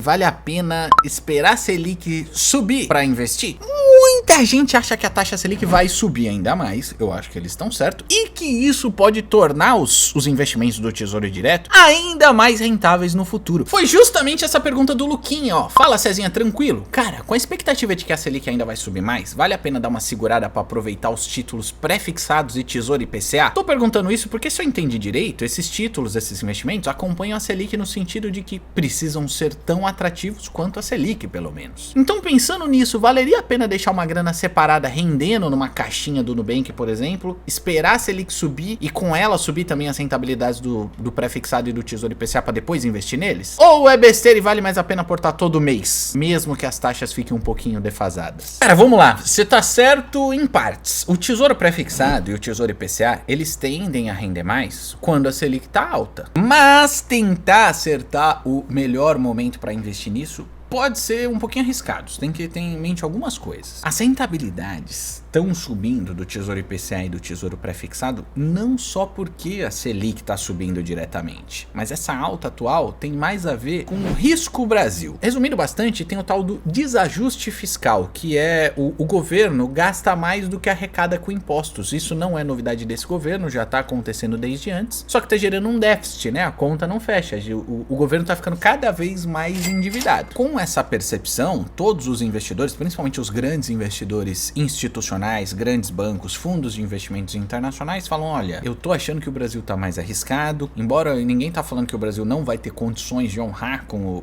Vale a pena esperar a Selic subir para investir? Muita gente acha que a taxa Selic vai subir ainda mais, eu acho que eles estão certos, e que isso pode tornar os investimentos do Tesouro Direto ainda mais rentáveis no futuro. Foi justamente essa pergunta do Luquinha, ó. Fala, Cezinha, tranquilo? Cara, com a expectativa de que a Selic ainda vai subir mais, vale a pena dar uma segurada para aproveitar os títulos pré-fixados e Tesouro IPCA? Tô perguntando isso porque, se eu entendi direito, esses títulos, esses investimentos acompanham a Selic no sentido de que precisam ser tão atrativos quanto a Selic, pelo menos. Então, pensando nisso, valeria a pena deixar uma grana separada rendendo numa caixinha do Nubank, por exemplo, esperar a Selic subir e com ela subir também as rentabilidades do pré-fixado e do Tesouro IPCA para depois investir neles? Ou é besteira e vale mais a pena aportar todo mês, mesmo que as taxas fiquem um pouquinho defasadas? Cara, vamos lá, você tá certo em partes. O Tesouro pré-fixado e o Tesouro IPCA, eles tendem a render mais quando a Selic tá alta. Mas tentar acertar o melhor momento para investir nisso pode ser um pouquinho arriscado, você tem que ter em mente algumas coisas. As rentabilidades estão subindo do Tesouro IPCA e do Tesouro pré-fixado não só porque a Selic está subindo diretamente, mas essa alta atual tem mais a ver com o risco Brasil. Resumindo bastante, tem o tal do desajuste fiscal, que é o governo gasta mais do que arrecada com impostos. Isso não é novidade desse governo, já está acontecendo desde antes, só que está gerando um déficit, né? A conta não fecha, o governo está ficando cada vez mais endividado. Com essa percepção, todos os investidores, principalmente os grandes investidores institucionais, grandes bancos, fundos de investimentos internacionais, falam: olha, eu tô achando que o Brasil tá mais arriscado, embora ninguém tá falando que o Brasil não vai ter condições de honrar com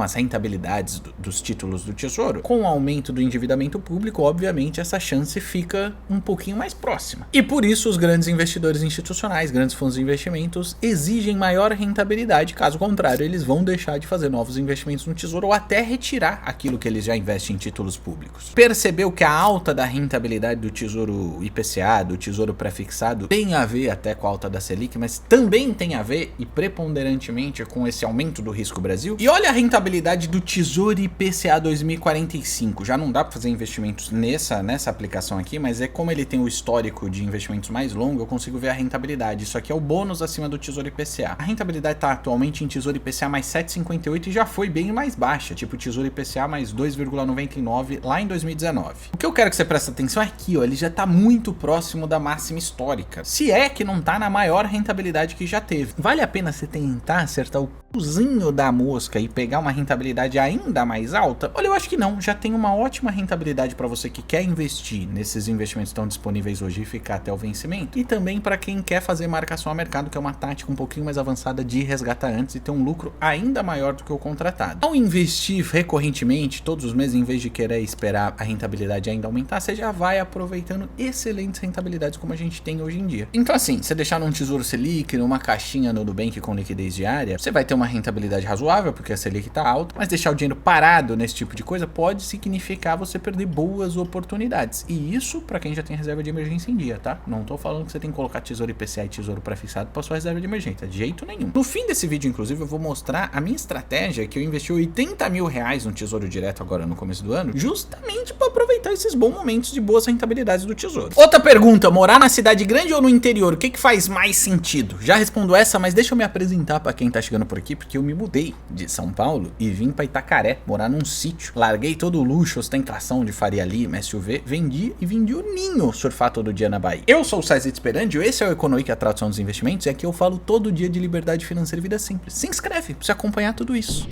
as rentabilidades dos títulos do Tesouro. Com o aumento do endividamento público, obviamente essa chance fica um pouquinho mais próxima. E por isso os grandes investidores institucionais, grandes fundos de investimentos exigem maior rentabilidade, caso contrário eles vão deixar de fazer novos investimentos no Tesouro ou até retirar aquilo que eles já investem em títulos públicos. Percebeu que a alta da rentabilidade do Tesouro IPCA, do Tesouro pré-fixado, tem a ver até com a alta da Selic, mas também tem a ver, e preponderantemente, com esse aumento do risco Brasil. E olha a rentabilidade do Tesouro IPCA 2045. Já não dá para fazer investimentos nessa aplicação aqui, mas é como ele tem o histórico de investimentos mais longo, eu consigo ver a rentabilidade. Isso aqui é o bônus acima do Tesouro IPCA. A rentabilidade está atualmente em Tesouro IPCA mais 7,58 e já foi bem mais baixa, tipo Tesouro IPCA mais 2,99 lá em 2019. O que eu quero que você preste atenção é aqui, ó, ele já tá muito próximo da máxima histórica, se é que não tá na maior rentabilidade que já teve. Vale a pena você tentar acertar o cozinho da mosca e pegar uma rentabilidade ainda mais alta? Olha, eu acho que não, já tem uma ótima rentabilidade para você que quer investir nesses investimentos que estão disponíveis hoje e ficar até o vencimento, e também para quem quer fazer marcação a mercado, que é uma tática um pouquinho mais avançada de resgatar antes e ter um lucro ainda maior do que o contratado. Ao investir recorrentemente, todos os meses, em vez de querer esperar a rentabilidade ainda aumentar, você já vai aproveitando excelentes rentabilidades como a gente tem hoje em dia. Então assim, você deixar num Tesouro Selic, numa caixinha no Nubank com liquidez diária, você vai ter uma rentabilidade razoável, porque a Selic tá alta, mas deixar o dinheiro parado nesse tipo de coisa pode significar você perder boas oportunidades. E isso para quem já tem reserva de emergência em dia, tá? Não tô falando que você tem que colocar Tesouro IPCA e Tesouro pré-fixado para sua reserva de emergência, de jeito nenhum. No fim desse vídeo, inclusive, eu vou mostrar a minha estratégia, que eu investi 80 mil reais no Tesouro Direto agora no começo do ano, justamente para aproveitar esses bons momentos de boas rentabilidades do Tesouro. Outra pergunta: morar na cidade grande ou no interior, o que faz mais sentido? Já respondo essa, mas deixa eu me apresentar para quem tá chegando por aqui, porque eu me mudei de São Paulo e vim para Itacaré, morar num sítio. Larguei todo o luxo, ostentação de Faria Lima, SUV, vendi o ninho surfar todo dia na Bahia. Eu sou o César Esperandio, esse é o Economic, a tradução dos investimentos, e aqui eu falo todo dia de liberdade financeira e vida simples. Se inscreve pra você acompanhar tudo isso.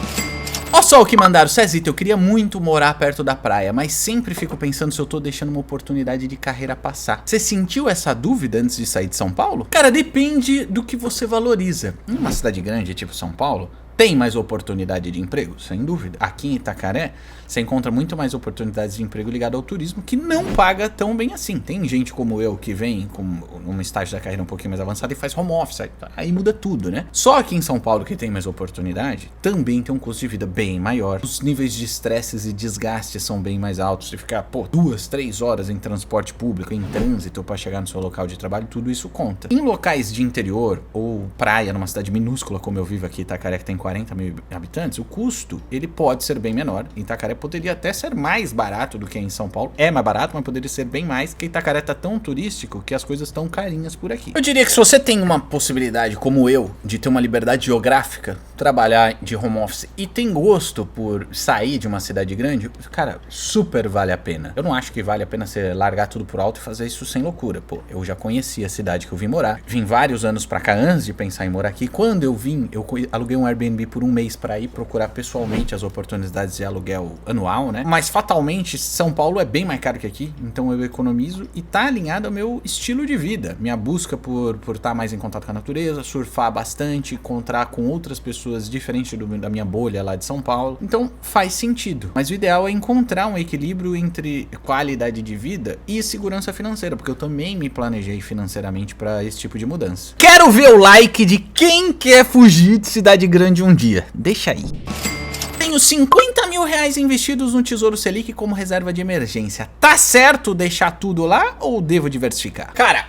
Olha só o que mandaram: Cezito, eu queria muito morar perto da praia, mas sempre fico pensando se eu tô deixando uma oportunidade de carreira passar. Você sentiu essa dúvida antes de sair de São Paulo? Cara, depende do que você valoriza. Em uma cidade grande, tipo São Paulo, tem mais oportunidade de emprego? Sem dúvida. Aqui em Itacaré, você encontra muito mais oportunidades de emprego ligado ao turismo, que não paga tão bem assim. Tem gente como eu que vem com um estágio da carreira um pouquinho mais avançado e faz home office, aí muda tudo, né? Só aqui em São Paulo, que tem mais oportunidade, também tem um custo de vida bem maior. Os níveis de estresses e desgastes são bem mais altos. Você ficar, 2, 3 horas em transporte público, em trânsito para chegar no seu local de trabalho, tudo isso conta. Em locais de interior ou praia, numa cidade minúscula como eu vivo aqui, Itacaré, que tem 40 mil habitantes, o custo, ele pode ser bem menor. Itacaré poderia até ser mais barato do que em São Paulo. É mais barato, mas poderia ser bem mais, porque Itacaré tá tão turístico que as coisas estão carinhas por aqui. Eu diria que se você tem uma possibilidade, como eu, de ter uma liberdade geográfica, trabalhar de home office e tem gosto por sair de uma cidade grande, cara, super vale a pena. Eu não acho que vale a pena você largar tudo por alto e fazer isso sem loucura. Pô, eu já conheci a cidade que eu vim morar. Vim vários anos pra cá antes de pensar em morar aqui. Quando eu vim, eu aluguei um Airbnb por um mês pra ir procurar pessoalmente as oportunidades de aluguel anual, né? Mas fatalmente, São Paulo é bem mais caro que aqui, então eu economizo e tá alinhado ao meu estilo de vida. Minha busca por estar mais em contato com a natureza, surfar bastante, encontrar com outras pessoas diferentes da minha bolha lá de São Paulo. Então faz sentido. Mas o ideal é encontrar um equilíbrio entre qualidade de vida e segurança financeira, porque eu também me planejei financeiramente para esse tipo de mudança. Quero ver o like de quem quer fugir de cidade grande um dia. Deixa aí. Tenho 50 mil reais investidos no Tesouro Selic como reserva de emergência. Tá certo deixar tudo lá ou devo diversificar? Cara,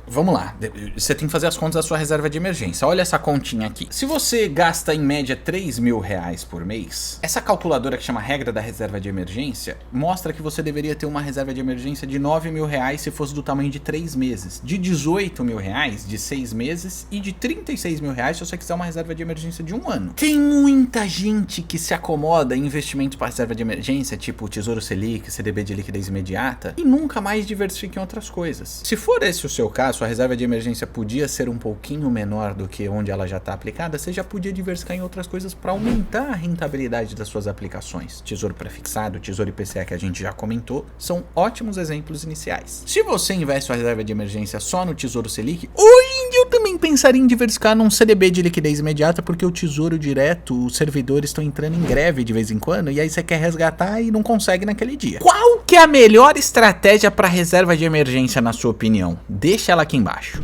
vamos lá. Você tem que fazer as contas da sua reserva de emergência. Olha essa continha aqui. Se você gasta em média 3 mil reais por mês, essa calculadora que chama regra da reserva de emergência mostra que você deveria ter uma reserva de emergência de 9 mil reais se fosse do tamanho de 3 meses, de 18 mil reais de 6 meses e de 36 mil reais se você quiser uma reserva de emergência de um ano. Tem muita gente que se acomoda em investimento para reserva de emergência, tipo Tesouro Selic, CDB de liquidez imediata, e nunca mais diversifica em outras coisas. Se for esse o seu caso, sua reserva de emergência podia ser um pouquinho menor do que onde ela já está aplicada, você já podia diversificar em outras coisas para aumentar a rentabilidade das suas aplicações. Tesouro prefixado, Tesouro IPCA que a gente já comentou, são ótimos exemplos iniciais. Se você investe sua reserva de emergência só no Tesouro Selic, hoje eu também pensaria em diversificar num CDB de liquidez imediata, porque o Tesouro Direto, os servidores estão entrando em greve de vez em quando, e aí você quer resgatar e não consegue naquele dia. Qual que é a melhor estratégia para reserva de emergência na sua opinião? Deixa ela aqui embaixo.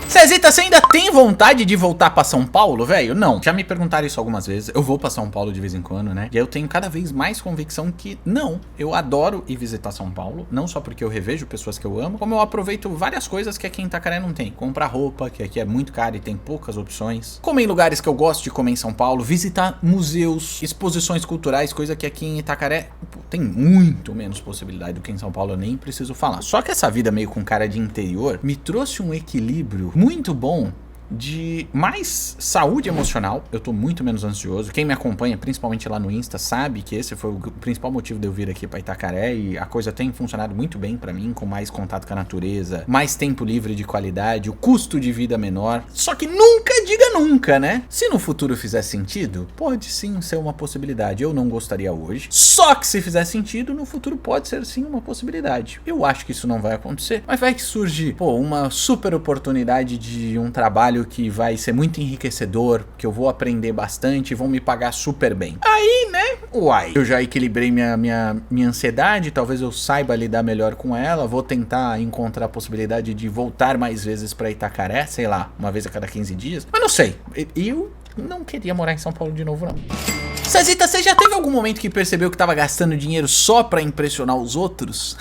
Cezita, você ainda tem vontade de voltar pra São Paulo, velho? Não. Já me perguntaram isso algumas vezes. Eu vou pra São Paulo de vez em quando, né? E eu tenho cada vez mais convicção que não. Eu adoro ir visitar São Paulo. Não só porque eu revejo pessoas que eu amo, como eu aproveito várias coisas que aqui em Itacaré não tem. Comprar roupa, que aqui é muito caro e tem poucas opções. Comer em lugares que eu gosto de comer em São Paulo. Visitar museus, exposições culturais, coisa que aqui em Itacaré tem muito menos possibilidade do que em São Paulo, eu nem preciso falar. Só que essa vida meio com cara de interior me trouxe um equilíbrio muito bom de mais saúde emocional. Eu tô muito menos ansioso. Quem me acompanha, principalmente lá no Insta, sabe que esse foi o principal motivo de eu vir aqui pra Itacaré, e a coisa tem funcionado muito bem pra mim, com mais contato com a natureza, mais tempo livre de qualidade, o custo de vida menor. Só que nunca diga nunca, né? Se no futuro fizer sentido, pode sim ser uma possibilidade. Eu não gostaria hoje. Só que se fizer sentido, no futuro pode ser sim uma possibilidade. Eu acho que isso não vai acontecer, mas vai que surge, uma super oportunidade de um trabalho que vai ser muito enriquecedor, que eu vou aprender bastante e vão me pagar super bem. Aí, né? Uai, eu já equilibrei minha ansiedade, talvez eu saiba lidar melhor com ela, vou tentar encontrar a possibilidade de voltar mais vezes pra Itacaré, sei lá, uma vez a cada 15 dias. Mas não sei, eu não queria morar em São Paulo de novo, não. Cezita, você já teve algum momento que percebeu que tava gastando dinheiro só pra impressionar os outros?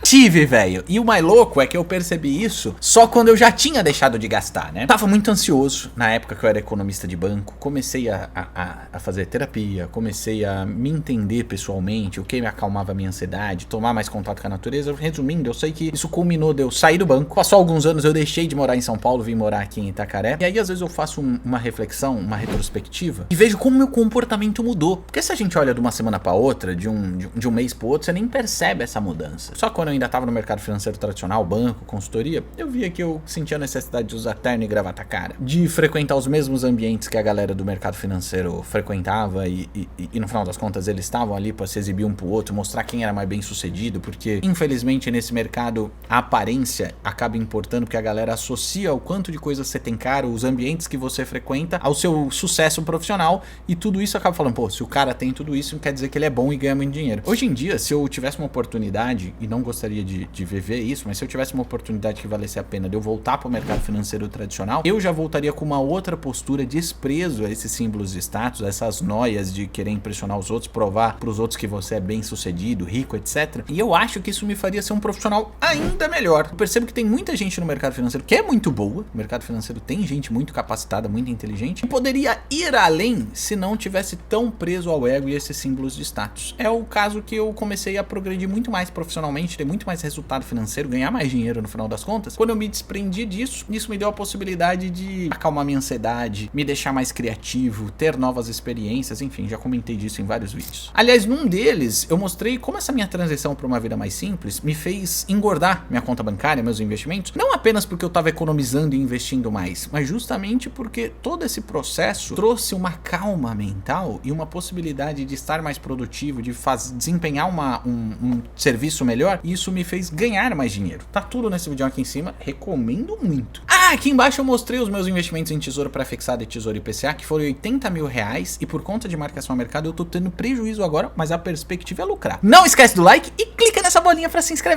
Tive, velho. E o mais louco é que eu percebi isso só quando eu já tinha deixado de gastar, né? Tava muito ansioso na época que eu era economista de banco. Comecei a fazer terapia, comecei a me entender pessoalmente, o que me acalmava a minha ansiedade, tomar mais contato com a natureza. Resumindo, eu sei que isso culminou de eu sair do banco. Passou alguns anos, eu deixei de morar em São Paulo, vim morar aqui em Itacaré. E aí, às vezes, eu faço uma reflexão, uma retrospectiva, e vejo como meu comportamento mudou. Porque se a gente olha de uma semana pra outra, de um mês pro outro, você nem percebe essa mudança. Só quando eu ainda estava no mercado financeiro tradicional, banco, consultoria, eu via que eu sentia a necessidade de usar terno e gravata cara, de frequentar os mesmos ambientes que a galera do mercado financeiro frequentava e no final das contas eles estavam ali para se exibir um pro outro, mostrar quem era mais bem sucedido, porque infelizmente nesse mercado a aparência acaba importando, porque a galera associa o quanto de coisas você tem caro, os ambientes que você frequenta ao seu sucesso profissional, e tudo isso acaba falando, pô, se o cara tem tudo isso, quer dizer que ele é bom e ganha muito dinheiro. Hoje em dia, se eu tivesse uma oportunidade e não gostaria gostaria de viver isso, mas se eu tivesse uma oportunidade que valesse a pena de eu voltar pro mercado financeiro tradicional, eu já voltaria com uma outra postura de desprezo a esses símbolos de status, a essas noias de querer impressionar os outros, provar pros outros que você é bem sucedido, rico, etc. E eu acho que isso me faria ser um profissional ainda melhor. Eu percebo que tem muita gente no mercado financeiro que é muito boa, o mercado financeiro tem gente muito capacitada, muito inteligente, e poderia ir além se não tivesse tão preso ao ego e esses símbolos de status. É o caso que eu comecei a progredir muito mais profissionalmente, ter muito mais resultado financeiro, ganhar mais dinheiro no final das contas. Quando eu me desprendi disso, isso me deu a possibilidade de acalmar minha ansiedade, me deixar mais criativo, ter novas experiências, enfim, já comentei disso em vários vídeos. Aliás, num deles, eu mostrei como essa minha transição para uma vida mais simples me fez engordar minha conta bancária, meus investimentos, não apenas porque eu estava economizando e investindo mais, mas justamente porque todo esse processo trouxe uma calma mental e uma possibilidade de estar mais produtivo, de desempenhar um serviço melhor, e isso me fez ganhar mais dinheiro. Tá tudo nesse vídeo aqui em cima, recomendo muito. Aqui embaixo eu mostrei os meus investimentos em tesouro pré-fixado e tesouro IPCA, que foram 80 mil reais, e por conta de marcação ao mercado eu tô tendo prejuízo agora, mas a perspectiva é lucrar. Não esquece do like e clica nessa bolinha pra se inscrever.